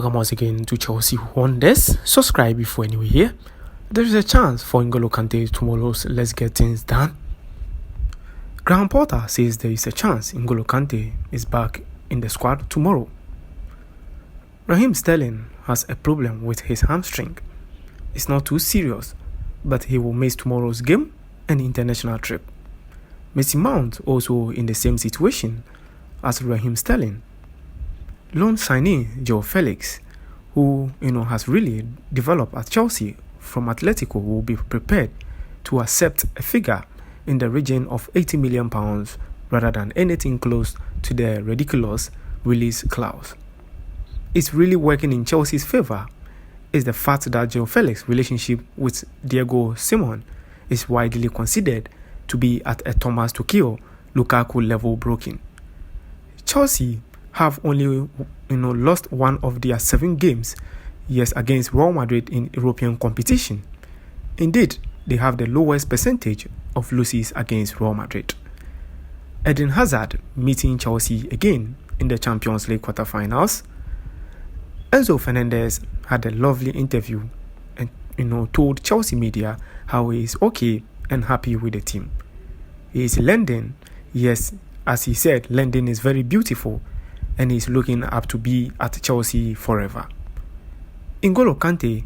Welcome once again to Chelsea Wonders. Subscribe if you're anywhere here. There is a chance for Ngolo Kante tomorrow's Let's Get Things Done. Graham Potter says there is a chance Ngolo Kante is back in the squad tomorrow. Raheem Sterling has a problem with his hamstring. It's not too serious, but he will miss tomorrow's game and international trip. Mason Mount also in the same situation as Raheem Sterling. Loan signee Joao Felix, who has really developed at Chelsea from Athletico, will be prepared to accept a figure in the region of £80 million rather than anything close to the ridiculous release clause. It's really working in Chelsea's favour is the fact that Joao Felix's relationship with Diego Simeone is widely considered to be at a Thomas Tuchel Lukaku level broken. Chelsea have only lost one of their 7 games against Real Madrid in European competition. Indeed, they have the lowest percentage of losses against Real Madrid. Eden Hazard meeting Chelsea again in the Champions League quarterfinals. Enzo Fernandez had a lovely interview and told Chelsea media how he is okay and happy with the team. He is learning, as he said, London is very beautiful and he's looking up to be at Chelsea forever. Ngolo Kante,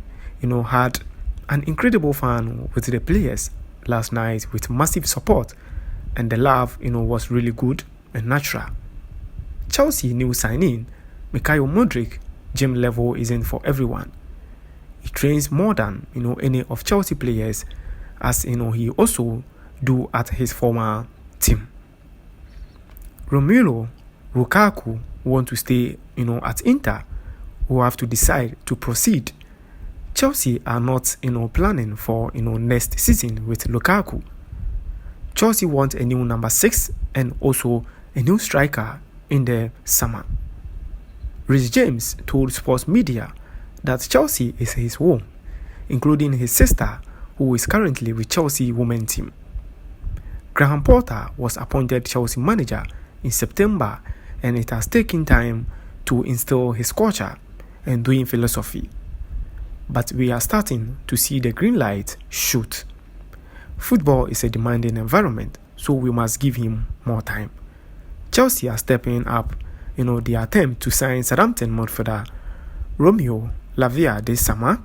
had an incredible fun with the players last night with massive support, and the love, was really good and natural. Chelsea new signing, Mykhaylo Mudryk, gym level isn't for everyone. He trains more than, any of Chelsea players, as, he also do at his former team. Romelu Lukaku want to stay, at Inter, who have to decide to proceed. Chelsea are not, planning for, next season with Lukaku. Chelsea want a new number 6 and also a new striker in the summer. Reece James told sports media that Chelsea is his home, including his sister, who is currently with Chelsea women's team. Graham Potter was appointed Chelsea manager in September, and it has taken time to instill his culture and doing philosophy. But we are starting to see the green light shoot. Football is a demanding environment, so we must give him more time. Chelsea are stepping up, their attempt to sign Southampton midfielder Romeo lavia this summer.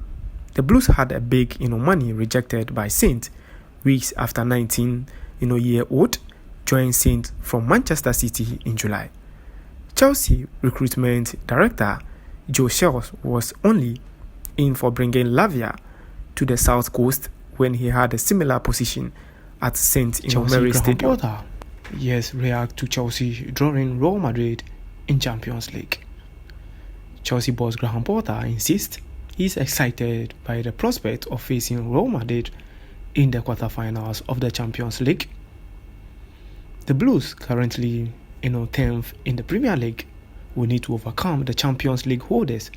The Blues had a big, money rejected by Saint weeks after 19-year-old joined Saint from Manchester City in July. Chelsea recruitment director Joao Felix was only in for bringing lavia to the South Coast when he had a similar position at St. Mary Stadium. React to Chelsea drawing Real Madrid in Champions League. Chelsea boss Graham Potter insists he's excited by the prospect of facing Real Madrid in the quarterfinals of the Champions League. The Blues, currently 10th in the Premier League, will need to overcome the Champions League holders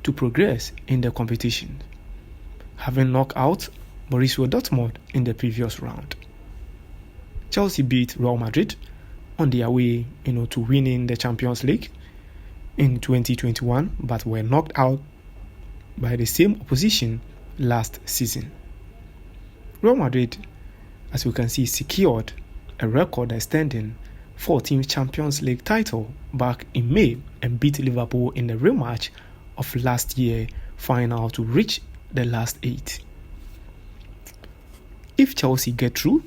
to progress in the competition, having knocked out Borussia Dortmund in the previous round. Chelsea beat Real Madrid on their way to winning the Champions League in 2021, but were knocked out by the same opposition last season. Real Madrid, as we can see, secured a record-extending 14th Champions League title back in May and beat Liverpool in the rematch of last year's final to reach the last 8. If Chelsea get through,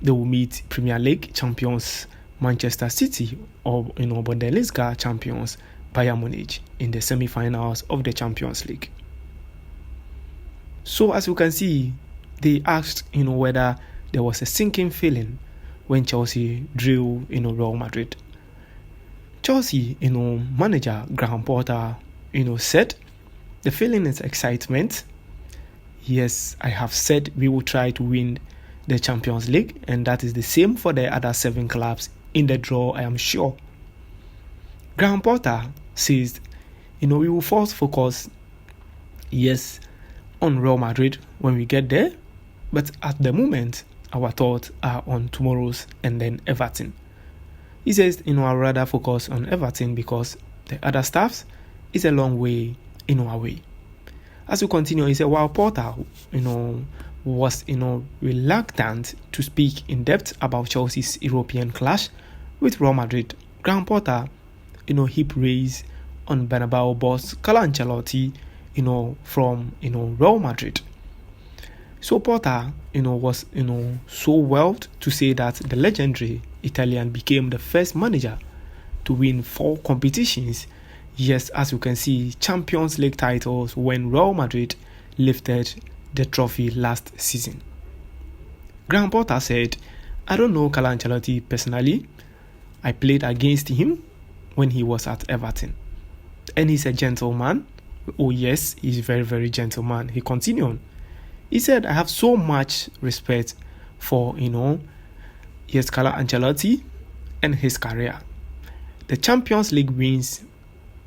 they will meet Premier League champions Manchester City or Bundesliga champions Bayern Munich in the semi-finals of the Champions League. So as you can see, they asked whether there was a sinking feeling when Chelsea drew Real Madrid. Chelsea manager Graham Potter said the feeling is excitement. Yes, I have said we will try to win the Champions League, and that is the same for the other 7 clubs in the draw, I am sure. Graham Potter says we will first focus on Real Madrid when we get there, but at the moment our thoughts are on tomorrow's and then Everton. He says, I'd rather focus on Everton because the other staffs is a long way away. As we continue, he said while Porter, was, reluctant to speak in depth about Chelsea's European clash with Real Madrid, Graham Porter, he praised on Bernabeu boss Carlo Ancelotti, from, Real Madrid. So Porter, was, so wild to say that the legendary Italian became the first manager to win 4 competitions. Yes, as you can see, Champions League titles when Real Madrid lifted the trophy last season. Graham Porter said, I don't know Carlo Ancelotti personally. I played against him when he was at Everton. And he's a gentleman. Oh yes, he's a very, very gentleman. He continued on. He said, I have so much respect for, Carlo Ancelotti and his career. The Champions League wins,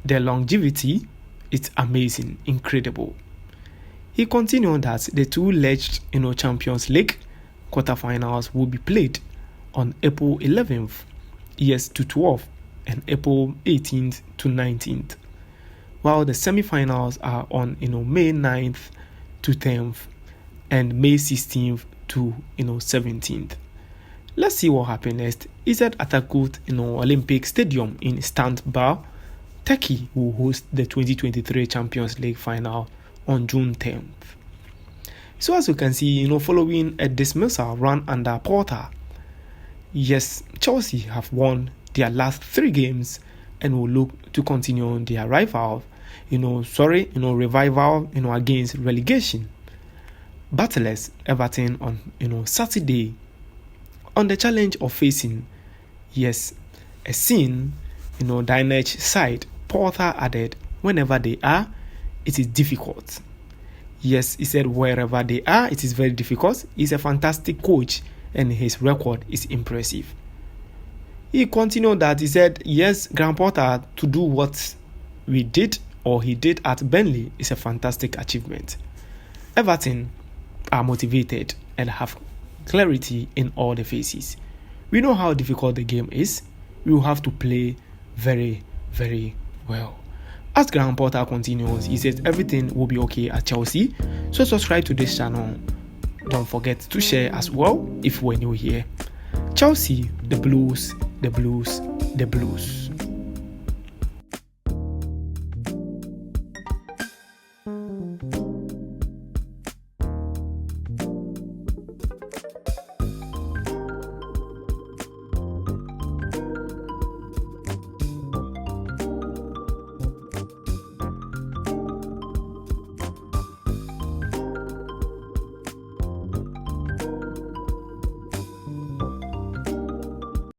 their longevity, it's amazing, incredible. He continued that the 2-legged, Champions League quarterfinals will be played on April 11th, to 12th, and April 18th to 19th, while the semi-finals are on, May 9th to 10th, and May 16th to, 17th. Let's see what happens next. Is at Atakut, Olympic Stadium in Istanbul, Turkey will host the 2023 Champions League final on June 10th. So as you can see, following a dismissal run under Porter, yes, Chelsea have won their last 3 games and will look to continue their revival, against relegation. Battlers Everton on, Saturday on the challenge of facing, a scene, Dinage side. Porter added, whenever they are, it is difficult. Yes, he said wherever they are, it is very difficult. He's a fantastic coach and his record is impressive. He continued that he said, yes, Graham Porter to do what he did at Burnley is a fantastic achievement. Everton are motivated and have clarity in all the phases. We know how difficult the game is. We will have to play very, very well. As Graham Porter continues, he says everything will be okay at Chelsea. So subscribe to this channel. Don't forget to share as well if you are new here. Chelsea, the Blues, the Blues, the Blues.